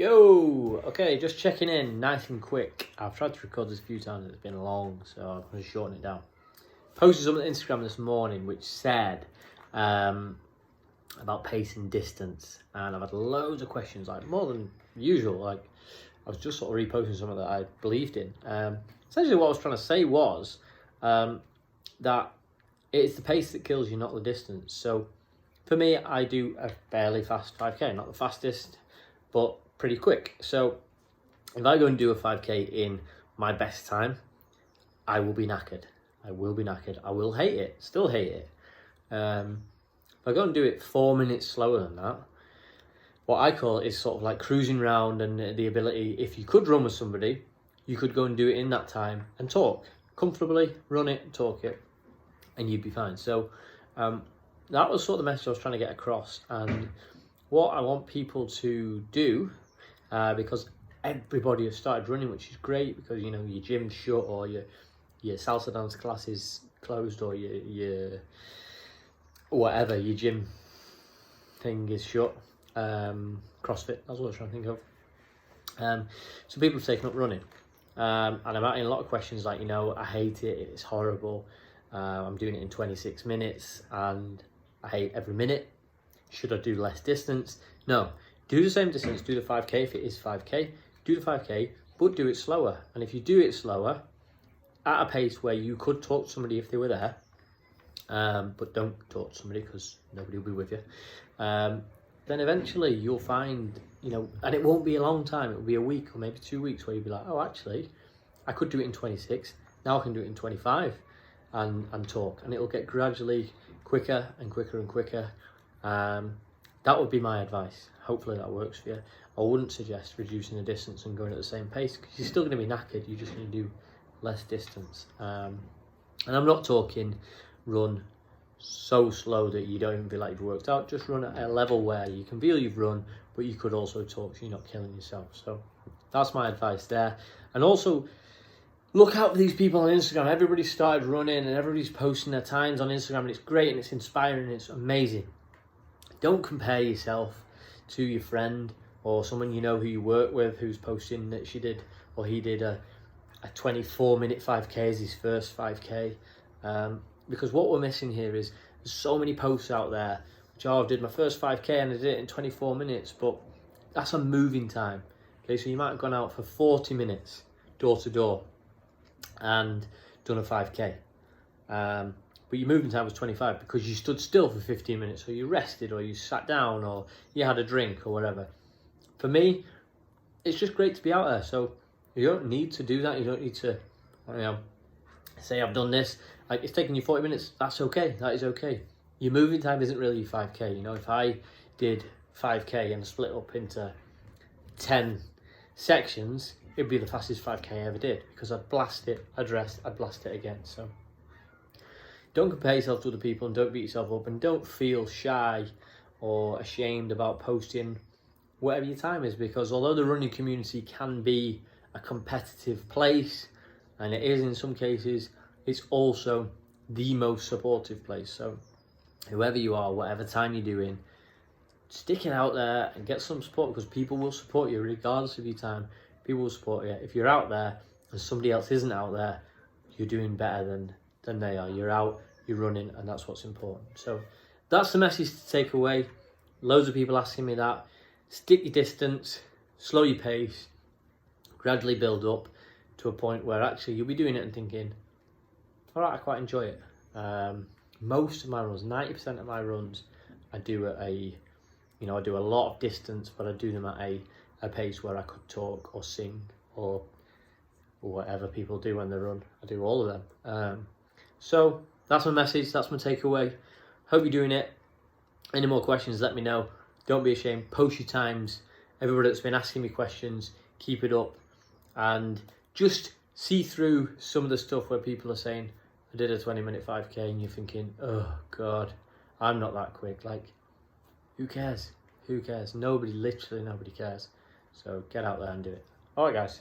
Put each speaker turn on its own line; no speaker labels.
Yo, okay, just checking in, nice and quick. I've tried to record this a few times, it's been long, so I'm going to shorten it down. Posted something on Instagram this morning which said about pace and distance, and I've had loads of questions, like more than usual. Like, I was just sort of reposting something that I believed in. Essentially what I was trying to say was that it's the pace that kills you, not the distance. So for me, I do a fairly fast 5k, not the fastest, but pretty quick. So if I go and do a 5k in my best time, I will be knackered. I will hate it, still hate it. If I go and do it 4 minutes slower than that, what I call it is sort of like cruising round, and the ability, if you could run with somebody, you could go and do it in that time and talk comfortably, run it, talk it, and you'd be fine. So that was sort of the message I was trying to get across. And what I want people to do, because everybody has started running, which is great, because you know your gym's shut, or your salsa dance class is closed, or your whatever, your gym thing is shut. CrossFit, that's what I was trying to think of. So people have taken up running, and I'm getting a lot of questions like, I hate it, it's horrible, I'm doing it in 26 minutes and I hate every minute. Should I do less distance? No, do the same distance, do the 5k if it is 5k, do the 5k, but do it slower. And if you do it slower, at a pace where you could talk to somebody if they were there, but don't talk to somebody because nobody will be with you, then eventually you'll find, and it won't be a long time, it will be a week or maybe 2 weeks where you'll be like, oh, actually, I could do it in 26, now I can do it in 25 and talk, and it'll get gradually quicker and quicker and quicker. That would be my advice. Hopefully that works for you. I wouldn't suggest reducing the distance and going at the same pace, because you're still going to be knackered, you're just going to do less distance. And I'm not talking run so slow that you don't even feel like you've worked out. Just run at a level where you can feel you've run, but you could also talk so you're not killing yourself. So that's my advice there. And also, look out for these people on Instagram. Everybody's started running and everybody's posting their times on Instagram, and it's great and it's inspiring and it's amazing. Don't compare yourself to your friend or someone who you work with who's posting that she did or he did a 24-minute 5k as his first 5k. Because what we're missing here is there's so many posts out there which, I did my first 5k and I did it in 24 minutes, but that's a moving time. Okay, so you might have gone out for 40 minutes door to door and done a 5k. But your moving time was 25 because you stood still for 15 minutes, or you rested, or you sat down, or you had a drink, or whatever. For me, it's just great to be out there. So you don't need to do that. You don't need to, say I've done this. Like, it's taking you 40 minutes. That's okay. That is okay. Your moving time isn't really your 5k. If I did 5k and split up into 10 sections, it'd be the fastest 5k I ever did, because I'd blast it, I'd rest, I'd blast it again. So don't compare yourself to other people, and don't beat yourself up, and don't feel shy or ashamed about posting whatever your time is, because although the running community can be a competitive place, and it is in some cases, it's also the most supportive place. So whoever you are, whatever time you're doing, stick it out there and get some support, because people will support you regardless of your time. People will support you. If you're out there and somebody else isn't out there, you're doing better than they are. You're out, you're running, and that's what's important. So that's the message to take away. Loads of people asking me that. Stick your distance, slow your pace, gradually build up to a point where actually you'll be doing it and thinking, all right, I quite enjoy it. Most of my runs, 90% of my runs, I do at I do a lot of distance, but I do them at a pace where I could talk or sing or whatever people do when they run. I do all of them. So that's my message, that's my takeaway. Hope you're doing it. Any more questions, let me know. Don't be ashamed, post your times. Everybody that's been asking me questions, keep it up. And just see through some of the stuff where people are saying, I did a 20-minute 5k, and you're thinking, oh God, I'm not that quick. Like, who cares? Who cares? Literally nobody cares. So get out there and do it. All right, guys.